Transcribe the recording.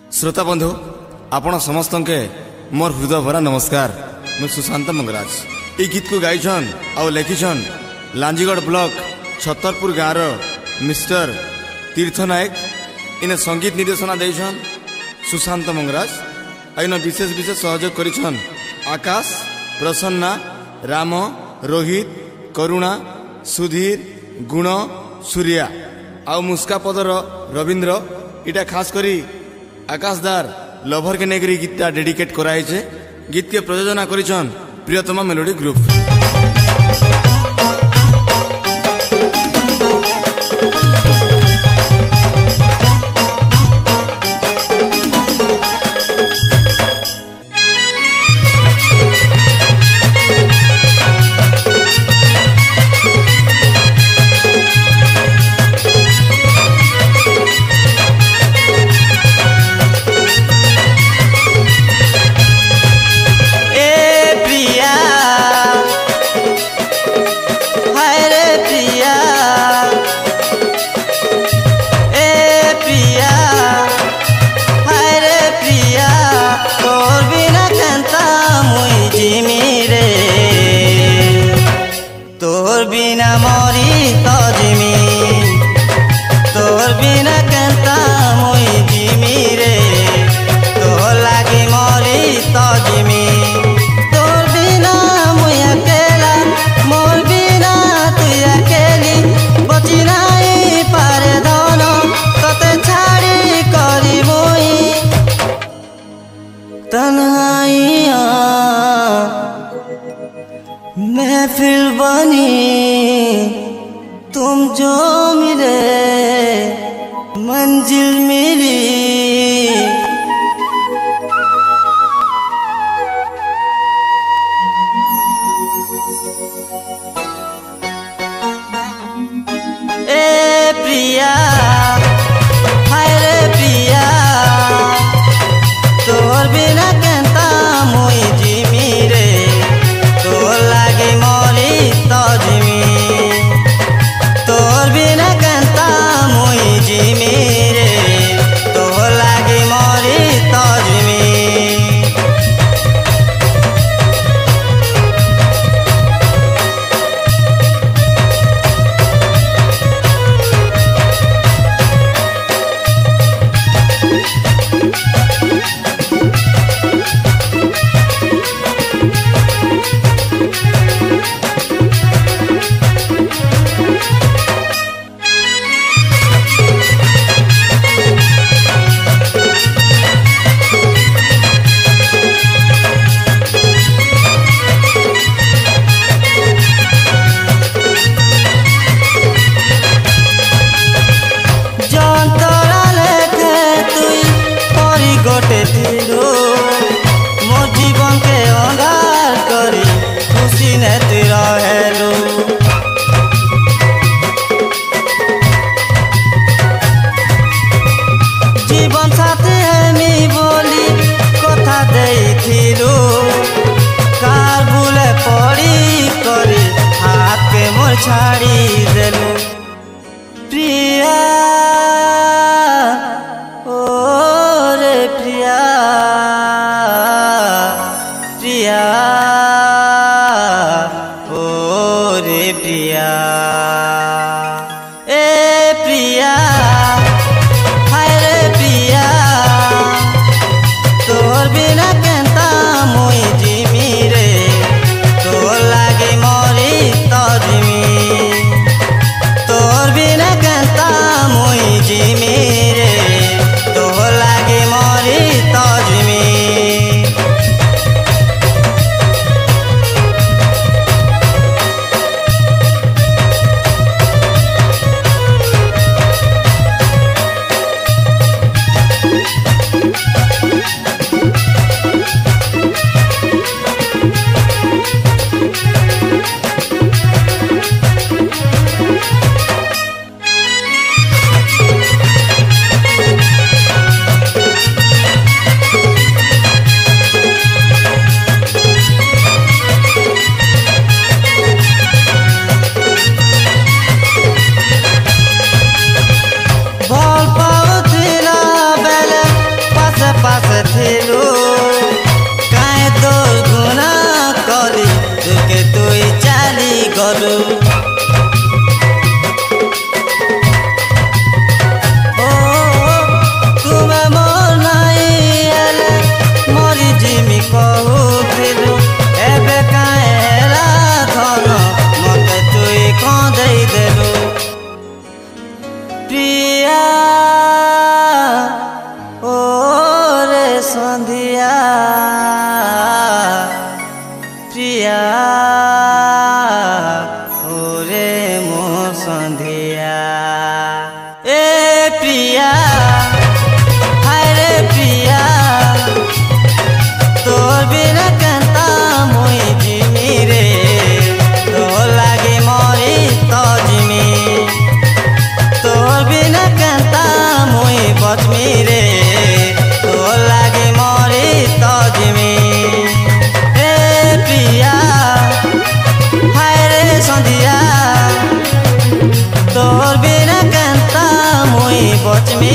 श्रोता बंधु आपण समस्त के मोर हृदय भरा नमस्कार। मैं सुशांत मंगराज ये गीत को गाइछन और लिखिछन लांजीगढ़ ब्लॉक छतरपुर गाँव मिस्टर तीर्थ नायक। इन संगीत निर्देशना देछन सुशांत मंगराज। इन विशेष विशेष सहयोग करिछन आकाश, प्रसन्ना, राम, रोहित, करुणा, सुधीर, गुण, सूर्या आउ मुस्कापदर रवींद्र। इटा खास करी आकाशदार लभर के नेगरी गीतटा डेडिकेट कराई छे। गीत के प्रयोजना करिछन प्रियतमा मेलोडी ग्रुप। महफिल बनी तुम जो मिले मंजिल मिली। ए प्रिया हाय रे प्रिया तोर बिना केंता मुई जिमी रे। तोर लागे मोरी तो जिमी तोर बिना केंता पास थिलु काहे तो गुना करी तुके तुई चाली गलु ओ तुमे मोर नाई हेले मरी जिमी कहूथिलु एबे काहे हेला धन मते तुई कंदेई देलु प्रिया ओ रे संधिया प्रिया ओ रे मो संधिया ए प्रिया हाय रे प्रिया तोर बिना कांता मुई जिमी रे तो लागे मरी तो जिमी तोर बिना कांता मुई बचमी रे तो लागे मरी तो जिमी ए प्रिया हाय रे संधिया तोर बिना कांता मुई बचमी